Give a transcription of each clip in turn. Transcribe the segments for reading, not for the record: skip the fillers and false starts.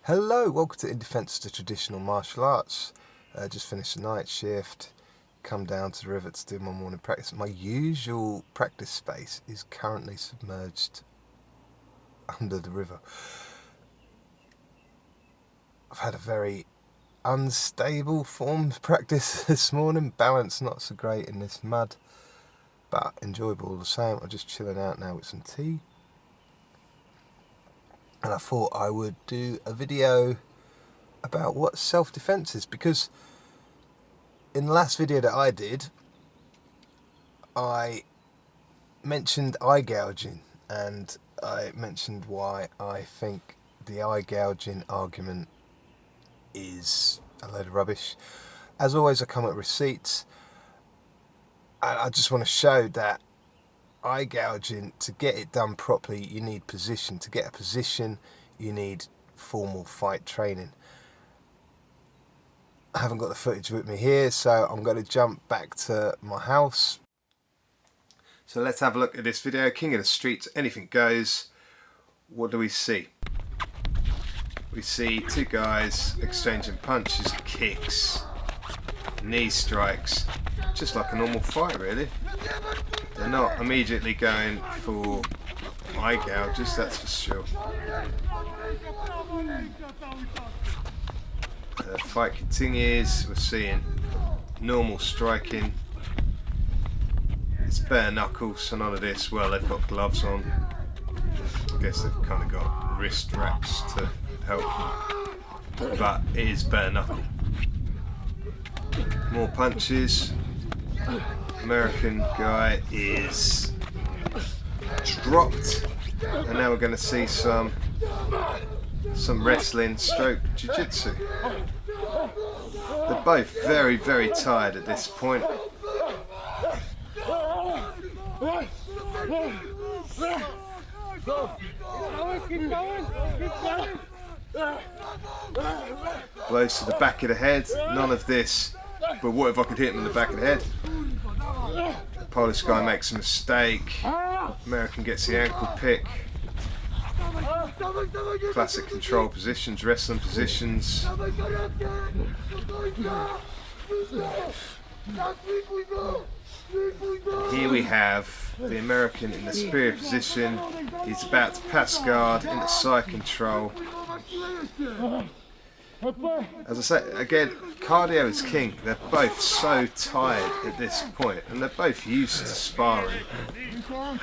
Hello, welcome to In Defence to Traditional Martial Arts. Just finished the night shift, come down to the river to do my morning practice. My usual practice space is currently submerged under the river. I've had a very unstable form of practice this morning, balance not so great in this mud, but enjoyable all the same. I'm just chilling out now with some tea. And I thought I would do a video about what self-defense is, because in the last video that I did, I mentioned eye gouging, and I mentioned why I think the eye gouging argument is a load of rubbish. As always, I come up with receipts, and I just want to show that eye gouging, to get it done properly, you need position. To get a position, you need formal fight training. I haven't got the footage with me here, so I'm going to jump back to my house. So let's have a look at this video. King of the streets, anything goes. What do we see? We see two guys exchanging punches, kicks, knee strikes, just like a normal fight really. They're not immediately going for eye gouges, that's for sure. The fight continues. We're seeing normal striking. It's bare knuckles, so none of this. Well, they've got gloves on. I guess they've kind of got wrist wraps to help, but it is bare knuckle. More punches. American guy is dropped, and now we're going to see some wrestling stroke jiu-jitsu. They're both very, very tired at this point. Blows to the back of the head. None of this, but what if I could hit him in the back of the head? The Polish guy makes a mistake. American gets the ankle pick. Classic control positions, wrestling positions. Here we have the American in the superior position. He's about to pass guard into side control. As I say, again, cardio is king. They're both so tired at this point, and they're both used to sparring. A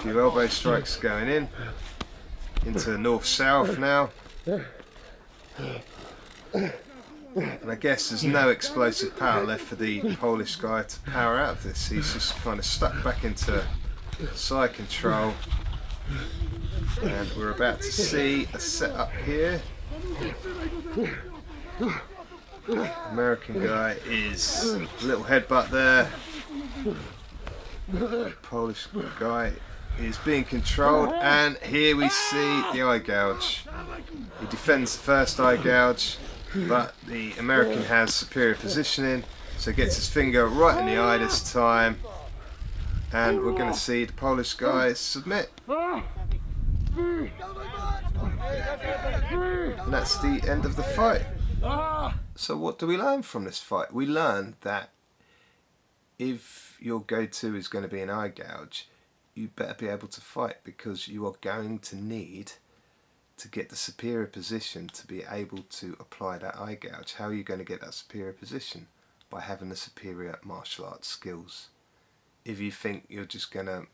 few elbow strikes going in, into north-south now. And I guess there's no explosive power left for the Polish guy to power out of this. He's just kind of stuck back into side control. And we're about to see a setup here. American guy is a little headbutt there. Polish guy is being controlled, and here we see the eye gouge. He defends the first eye gouge, but the American has superior positioning, so gets his finger right in the eye this time, and we're going to see the Polish guy submit. And that's the end of the fight. So what do we learn from this fight? We learn that if your go-to is going to be an eye gouge, you better be able to fight, because you are going to need to get the superior position to be able to apply that eye gouge. How are you going to get that superior position? By having the superior martial arts skills. If you think you're just going to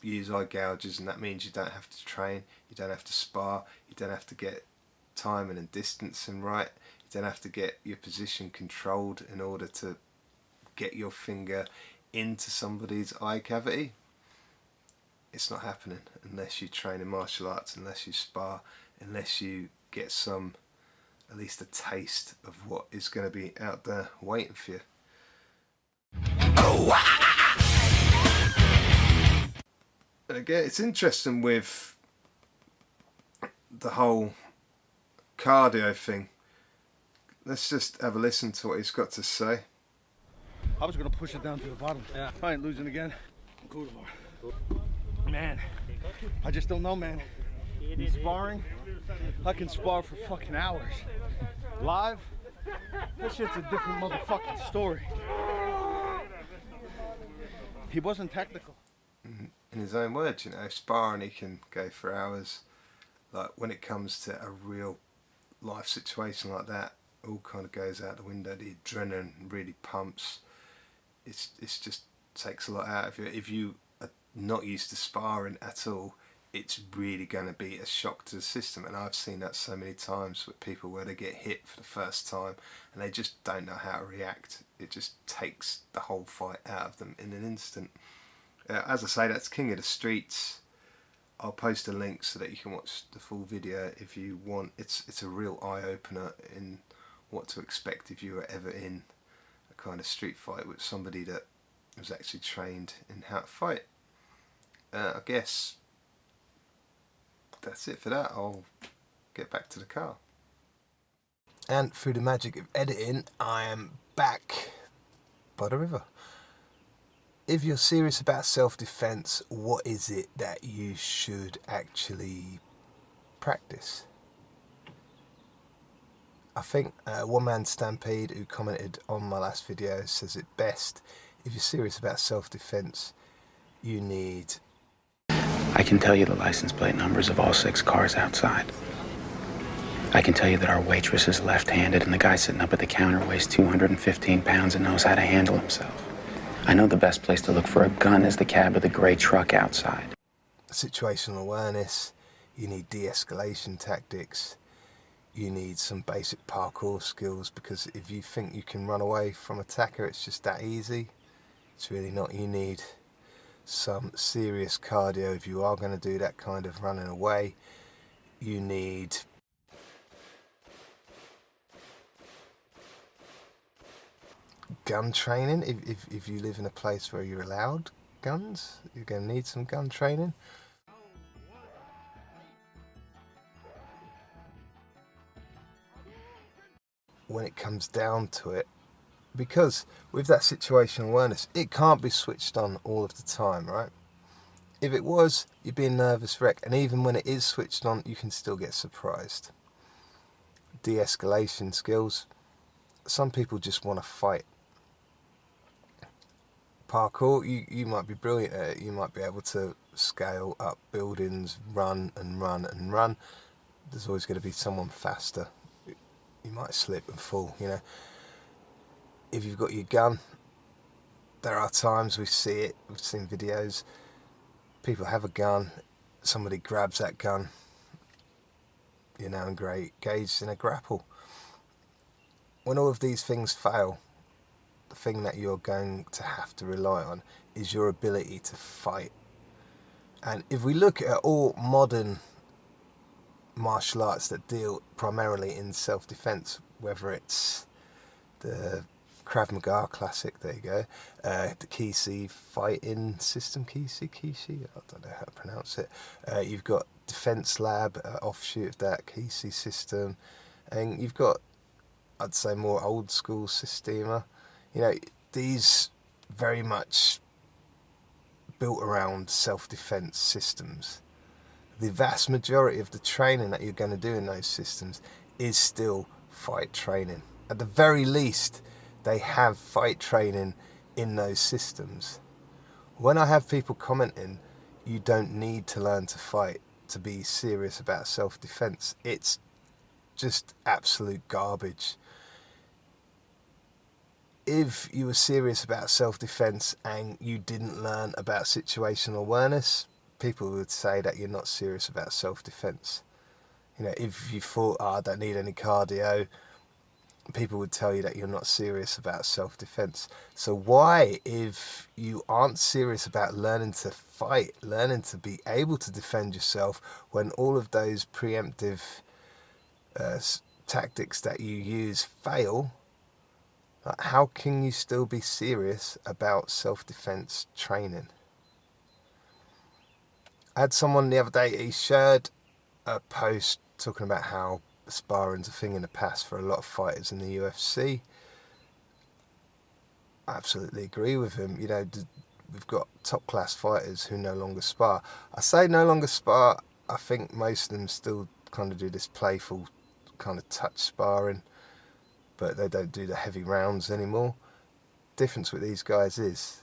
use eye gouges and that means you don't have to train, you don't have to spar, you don't have to get timing and distancing right, you don't have to get your position controlled in order to get your finger into somebody's eye cavity, it's not happening unless you train in martial arts, unless you spar, unless you get at least a taste of what is going to be out there waiting for you. And again, it's interesting with the whole cardio thing. Let's just have a listen to what he's got to say. I was going to push it down to the bottom. Yeah. If I ain't losing again, go to bar. Man, I just don't know, man. In sparring, I can spar for fucking hours. Live, that shit's a different motherfucking story. He wasn't technical. In his own words, you know, sparring he can go for hours. Like when it comes to a real life situation like that, all kind of goes out the window. The adrenaline really pumps. It's just takes a lot out of you. If you are not used to sparring at all, it's really going to be a shock to the system. And I've seen that so many times with people where they get hit for the first time and they just don't know how to react. It just takes the whole fight out of them in an instant. As I say, that's King of the Streets. I'll post a link so that you can watch the full video if you want. It's a real eye-opener in what to expect if you were ever in a kind of street fight with somebody that was actually trained in how to fight. I guess that's it for that. I'll get back to the car. And through the magic of editing, I am back by the river. If you're serious about self-defense, what is it that you should actually practice? I think One Man Stampede, who commented on my last video, says it best. If you're serious about self-defense, you need... I can tell you the license plate numbers of all 6 cars outside. I can tell you that our waitress is left-handed and the guy sitting up at the counter weighs 215 pounds and knows how to handle himself. I know the best place to look for a gun is the cab of the grey truck outside. Situational awareness, you need de-escalation tactics, you need some basic parkour skills, because if you think you can run away from an attacker, it's just that easy. It's really not. You need some serious cardio if you are going to do that kind of running away. You need gun training. If you live in a place where you're allowed guns, you're going to need some gun training. When it comes down to it, because with that situational awareness, it can't be switched on all of the time, right? If it was, you'd be a nervous wreck, and even when it is switched on, you can still get surprised. De-escalation skills, some people just want to fight. Parkour, you might be brilliant at it. You might be able to scale up buildings, run and run and run. There's always going to be someone faster. You might slip and fall, you know. If you've got your gun, there are times we see it, we've seen videos, people have a gun, somebody grabs that gun, you're now engaged in a grapple. When all of these things fail, the thing that you're going to have to rely on is your ability to fight. And if we look at all modern martial arts that deal primarily in self-defense, whether it's the Krav Maga classic, there you go, the Kishi fighting system, Kishi, I don't know how to pronounce it. You've got Defense Lab, offshoot of that, Kishi system, and you've got, I'd say, more old school Systema. You know, these very much built around self-defense systems. The vast majority of the training that you're going to do in those systems is still fight training. At the very least, they have fight training in those systems. When I have people commenting, you don't need to learn to fight to be serious about self-defense, it's just absolute garbage. If you were serious about self-defense and you didn't learn about situational awareness, people would say that you're not serious about self-defense. You know, if you thought, I don't need any cardio, people would tell you that you're not serious about self-defense. So why, if you aren't serious about learning to fight, learning to be able to defend yourself, when all of those preemptive tactics that you use fail, how can you still be serious about self-defense training? I had someone the other day, he shared a post talking about how sparring's a thing in the past for a lot of fighters in the UFC. I absolutely agree with him. You know, we've got top class fighters who no longer spar. I say no longer spar, I think most of them still kind of do this playful kind of touch sparring, but they don't do the heavy rounds anymore. Difference with these guys is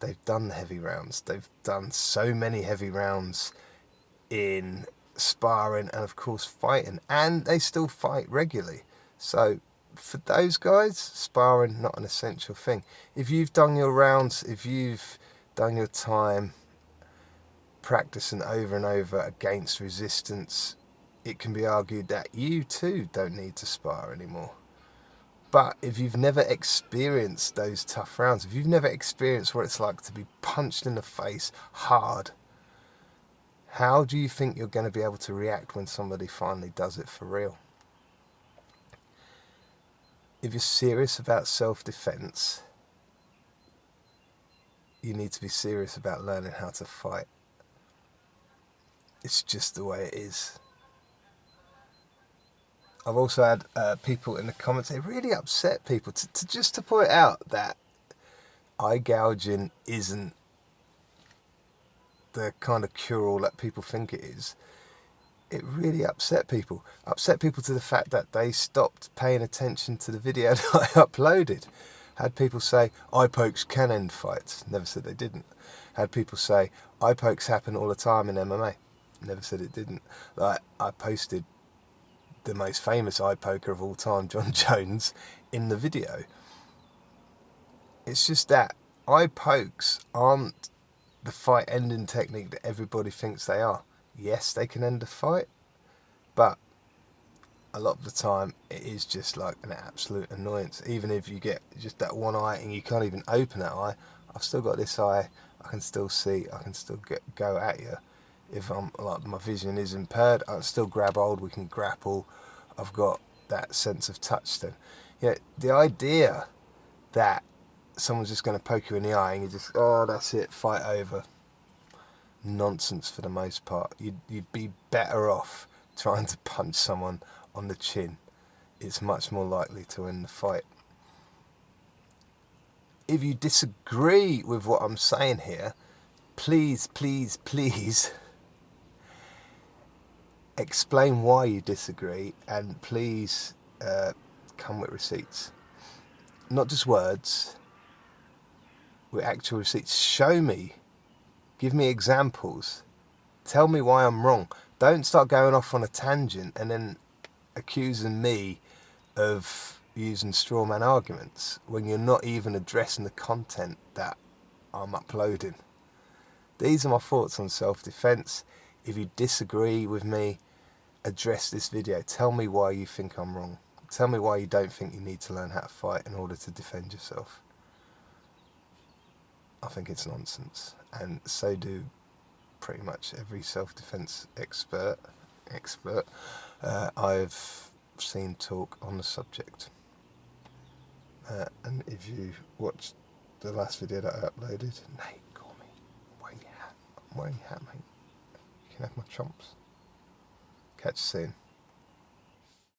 they've done the heavy rounds. They've done so many heavy rounds in sparring and of course fighting, and they still fight regularly. So for those guys, sparring not an essential thing. If you've done your rounds, if you've done your time practicing over and over against resistance, it can be argued that you too don't need to spar anymore. But if you've never experienced those tough rounds, if you've never experienced what it's like to be punched in the face hard, how do you think you're going to be able to react when somebody finally does it for real? If you're serious about self-defense, you need to be serious about learning how to fight. It's just the way it is. I've also had people in the comments, they really upset people to point out that eye gouging isn't the kind of cure-all that people think it is. It really upset people. Upset people to the fact that they stopped paying attention to the video that I uploaded. Had people say, eye pokes can end fights. Never said they didn't. Had people say, eye pokes happen all the time in MMA. Never said it didn't. Like, I posted the most famous eye poker of all time, John Jones, in the video. It's just that eye pokes aren't the fight ending technique that everybody thinks they are. Yes, they can end a fight, but a lot of the time it is just like an absolute annoyance. Even if you get just that one eye and you can't even open that eye, I've still got this eye, I can still see, I can still go at you. If I'm like my vision is impaired, I can still grab hold, we can grapple. I've got that sense of touch then. Yeah, the idea that someone's just going to poke you in the eye and you just, oh, that's it, fight over. Nonsense for the most part. You'd be better off trying to punch someone on the chin. It's much more likely to end the fight. If you disagree with what I'm saying here, please, please, please explain why you disagree, and please come with receipts. Not just words, with actual receipts. Show me. Give me examples. Tell me why I'm wrong. Don't start going off on a tangent and then accusing me of using straw man arguments when you're not even addressing the content that I'm uploading. These are my thoughts on self-defense. If you disagree with me, address this video. Tell me why you think I'm wrong. Tell me why you don't think you need to learn how to fight in order to defend yourself. I think it's nonsense, and so do pretty much every self-defense expert I've seen talk on the subject. And if you watched the last video that I uploaded, Nate, call me. I'm wearing your hat. I'm wearing your hat, mate. You can have my chomps. Catch you soon.